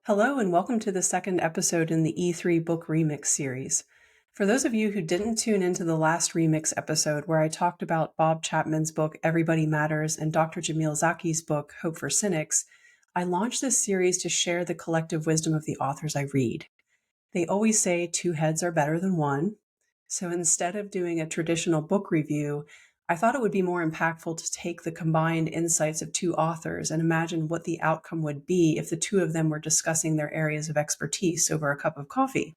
Hello, and welcome to the second episode in the E3 book remix series. For those of you who didn't tune into the last remix episode where I talked about Bob Chapman's book Everybody Matters and Dr. Jamil Zaki's book Hope for Cynics, I launched this series to share the collective wisdom of the authors I read. They always say two heads are better than one, so instead of doing a traditional book review, I thought it would be more impactful to take the combined insights of two authors and imagine what the outcome would be if the two of them were discussing their areas of expertise over a cup of coffee.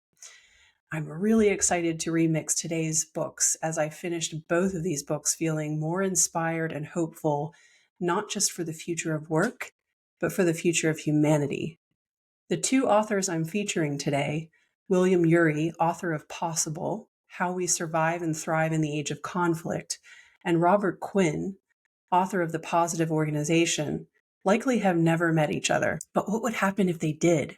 I'm really excited to remix today's books as I finished both of these books feeling more inspired and hopeful, not just for the future of work, but for the future of humanity. The two authors I'm featuring today, William Ury, author of Possible, How We Survive and Thrive in the Age of Conflict, and Robert Quinn, author of The Positive Organization, likely have never met each other. But what would happen if they did?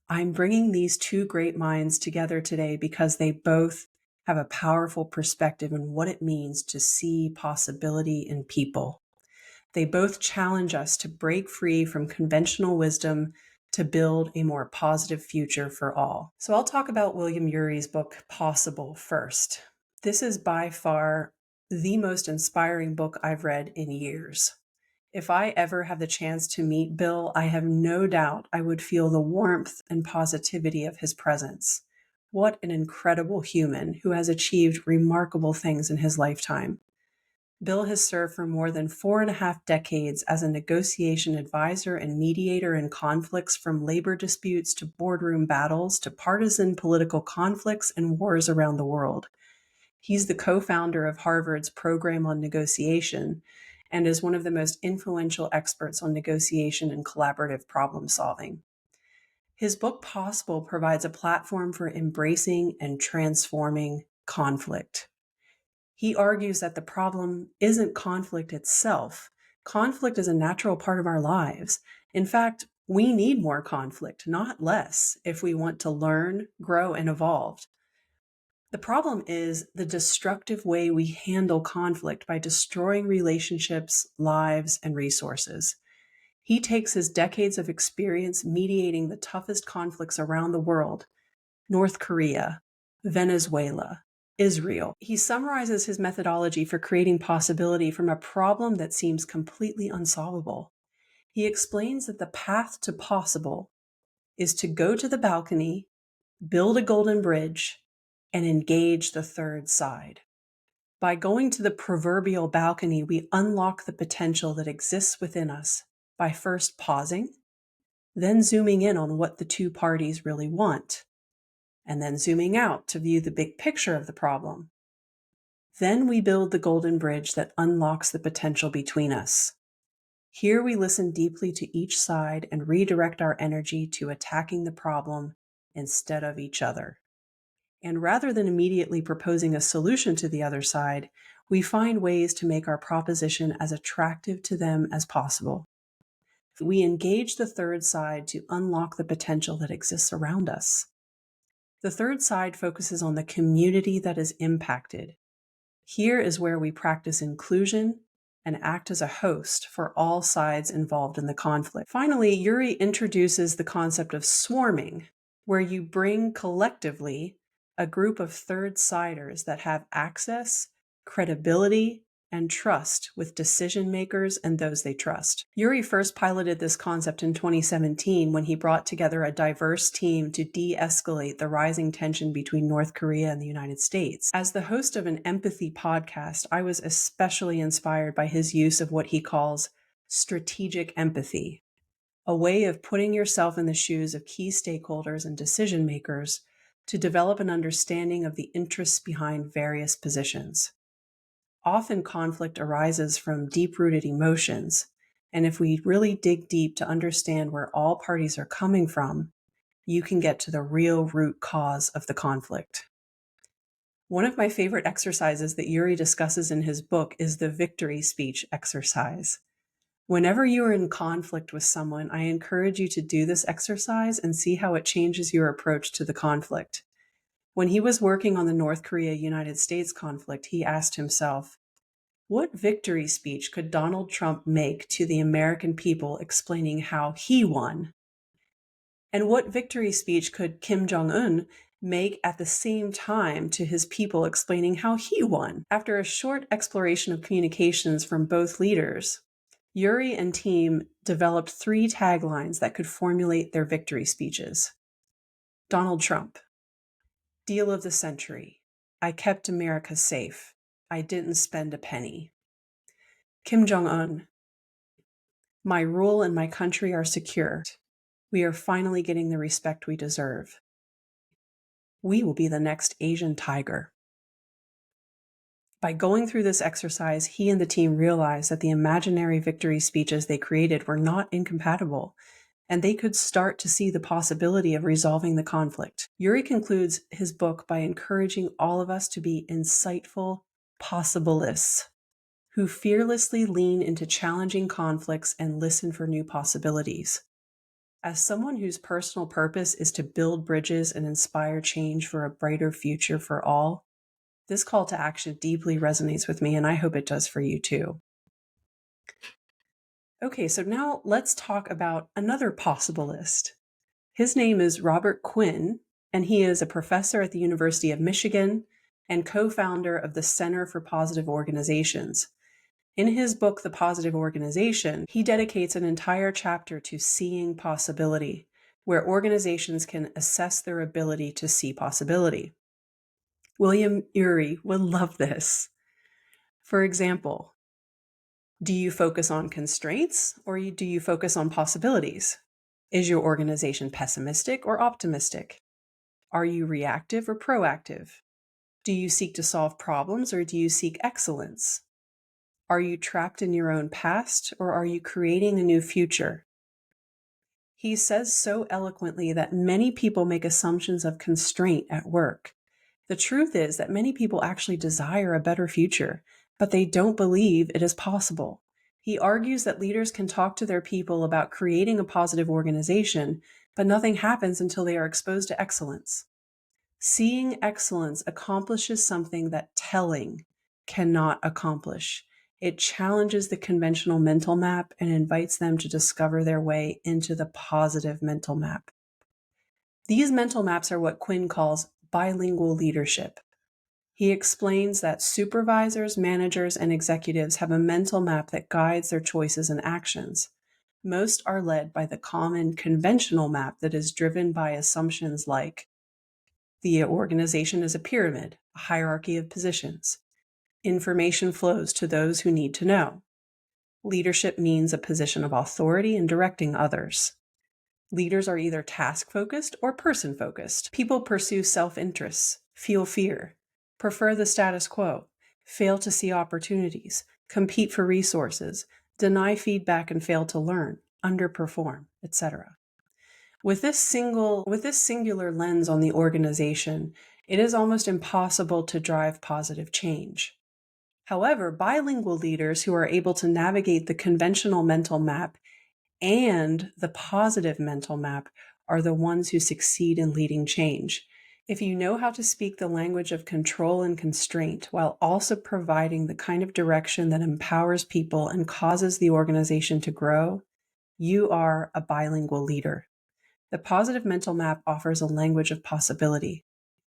I'm bringing these two great minds together today because they both have a powerful perspective on what it means to see possibility in people. They both challenge us to break free from conventional wisdom to build a more positive future for all. So I'll talk about William Ury's book, Possible, first. This is by far the most inspiring book I've read in years. If I ever have the chance to meet Bill, I have no doubt I would feel the warmth and positivity of his presence. What an incredible human who has achieved remarkable things in his lifetime. Bill has served for more than 4.5 decades as a negotiation advisor and mediator in conflicts from labor disputes to boardroom battles to partisan political conflicts and wars around the world. He's the co-founder of Harvard's program on negotiation and is one of the most influential experts on negotiation and collaborative problem solving. His book Possible provides a platform for embracing and transforming conflict. He argues that the problem isn't conflict itself. Conflict is a natural part of our lives. In fact, we need more conflict, not less, if we want to learn, grow, and evolve. The problem is the destructive way we handle conflict by destroying relationships, lives, and resources. He takes his decades of experience mediating the toughest conflicts around the world, North Korea, Venezuela, Israel. He summarizes his methodology for creating possibility from a problem that seems completely unsolvable. He explains that the path to possible is to go to the balcony, build a golden bridge, and engage the third side. By going to the proverbial balcony, we unlock the potential that exists within us by first pausing, then zooming in on what the two parties really want, and then zooming out to view the big picture of the problem. Then we build the golden bridge that unlocks the potential between us. Here we listen deeply to each side and redirect our energy to attacking the problem instead of each other. And rather than immediately proposing a solution to the other side, we find ways to make our proposition as attractive to them as possible. We engage the third side to unlock the potential that exists around us. The third side focuses on the community that is impacted. Here is where we practice inclusion and act as a host for all sides involved in the conflict. Finally, Ury introduces the concept of swarming, where you bring collectively a group of third-siders that have access, credibility, and trust with decision makers and those they trust. Ury first piloted this concept in 2017 when he brought together a diverse team to de-escalate the rising tension between North Korea and the United States. As the host of an empathy podcast, I was especially inspired by his use of what he calls strategic empathy, a way of putting yourself in the shoes of key stakeholders and decision makers to develop an understanding of the interests behind various positions. Often conflict arises from deep-rooted emotions, and if we really dig deep to understand where all parties are coming from, you can get to the real root cause of the conflict. One of my favorite exercises that Ury discusses in his book is the victory speech exercise. Whenever you are in conflict with someone, I encourage you to do this exercise and see how it changes your approach to the conflict. When he was working on the North Korea-United States conflict, he asked himself, what victory speech could Donald Trump make to the American people explaining how he won? And what victory speech could Kim Jong-un make at the same time to his people explaining how he won? After a short exploration of communications from both leaders, Yuri and team developed 3 taglines that could formulate their victory speeches. Donald Trump: deal of the century. I kept America safe. I didn't spend a penny. Kim Jong-un: my rule and my country are secure. We are finally getting the respect we deserve. We will be the next Asian tiger. By going through this exercise, he and the team realized that the imaginary victory speeches they created were not incompatible, and they could start to see the possibility of resolving the conflict. Yuri concludes his book by encouraging all of us to be insightful possibelists who fearlessly lean into challenging conflicts and listen for new possibilities. As someone whose personal purpose is to build bridges and inspire change for a brighter future for all, this call to action deeply resonates with me, and I hope it does for you too. Okay, so now let's talk about another possibilist. His name is Robert Quinn, and he is a professor at the University of Michigan and co-founder of the Center for Positive Organizations. In his book, The Positive Organization, he dedicates an entire chapter to seeing possibility, where organizations can assess their ability to see possibility. William Ury would love this. For example, do you focus on constraints or do you focus on possibilities? Is your organization pessimistic or optimistic? Are you reactive or proactive? Do you seek to solve problems or do you seek excellence? Are you trapped in your own past or are you creating a new future? He says so eloquently that many people make assumptions of constraint at work. The truth is that many people actually desire a better future, but they don't believe it is possible. He argues that leaders can talk to their people about creating a positive organization, but nothing happens until they are exposed to excellence. Seeing excellence accomplishes something that telling cannot accomplish. It challenges the conventional mental map and invites them to discover their way into the positive mental map. These mental maps are what Quinn calls bilingual leadership. He explains that supervisors, managers, and executives have a mental map that guides their choices and actions. Most are led by the common conventional map that is driven by assumptions like the organization is a pyramid, a hierarchy of positions. Information flows to those who need to know. Leadership means a position of authority in directing others. Leaders are either task-focused or person-focused. People pursue self-interests, feel fear, prefer the status quo, fail to see opportunities, compete for resources, deny feedback and fail to learn, underperform, etc. With this singular lens on the organization, it is almost impossible to drive positive change. However, bilingual leaders who are able to navigate the conventional mental map and the positive mental map are the ones who succeed in leading change. If you know how to speak the language of control and constraint while also providing the kind of direction that empowers people and causes the organization to grow, you are a bilingual leader. The positive mental map offers a language of possibility.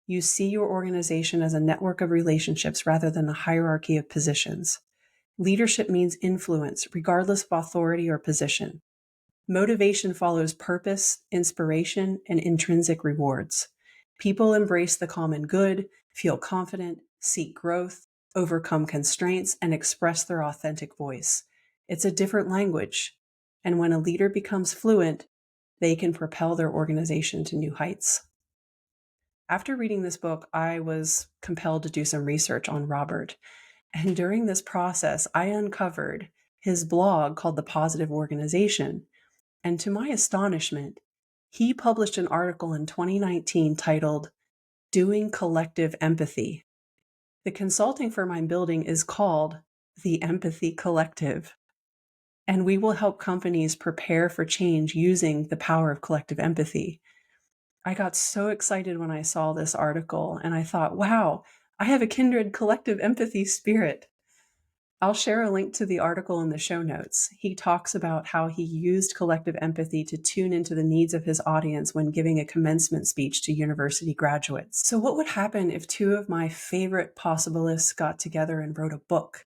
You see your organization as a network of relationships rather than a hierarchy of positions. Leadership means influence, regardless of authority or position. Motivation follows purpose, inspiration, and intrinsic rewards. People embrace the common good, feel confident, seek growth, overcome constraints, and express their authentic voice. It's a different language, and when a leader becomes fluent, they can propel their organization to new heights. After reading this book, I was compelled to do some research on Robert, and during this process, I uncovered his blog called The Positive Organization. And to my astonishment, he published an article in 2019 titled Doing Collective Empathy. The consulting firm I'm building is called The Empathy Collective, and we will help companies prepare for change using the power of collective empathy. I got so excited when I saw this article, and I thought, wow, I have a kindred collective empathy spirit. I'll share a link to the article in the show notes. He talks about how he used collective empathy to tune into the needs of his audience when giving a commencement speech to university graduates. So what would happen if two of my favorite possibilists got together and wrote a book?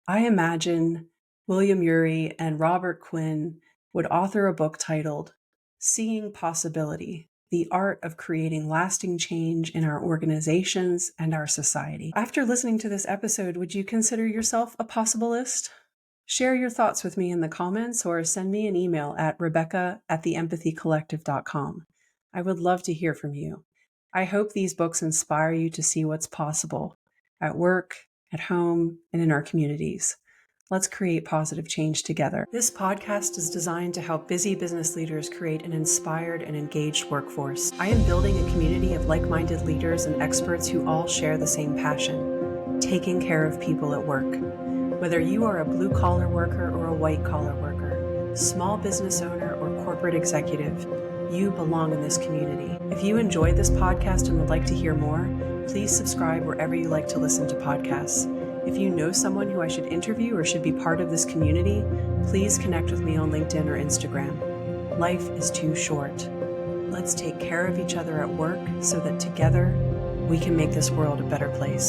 I imagine William Ury and Robert Quinn would author a book titled Seeing Possibility: The Art of Creating Lasting Change in Our Organizations and Our Society. After listening to this episode, would you consider yourself a possibilist? Share your thoughts with me in the comments or send me an email at rebecca@theempathycollective.com. I would love to hear from you. I hope these books inspire you to see what's possible at work, at home, and in our communities. Let's create positive change together. This podcast is designed to help busy business leaders create an inspired and engaged workforce. I am building a community of like-minded leaders and experts who all share the same passion: taking care of people at work. Whether you are a blue-collar worker or a white-collar worker, small business owner or corporate executive, you belong in this community. If you enjoyed this podcast and would like to hear more, please subscribe wherever you like to listen to podcasts. If you know someone who I should interview or should be part of this community, please connect with me on LinkedIn or Instagram. Life is too short. Let's take care of each other at work so that together we can make this world a better place.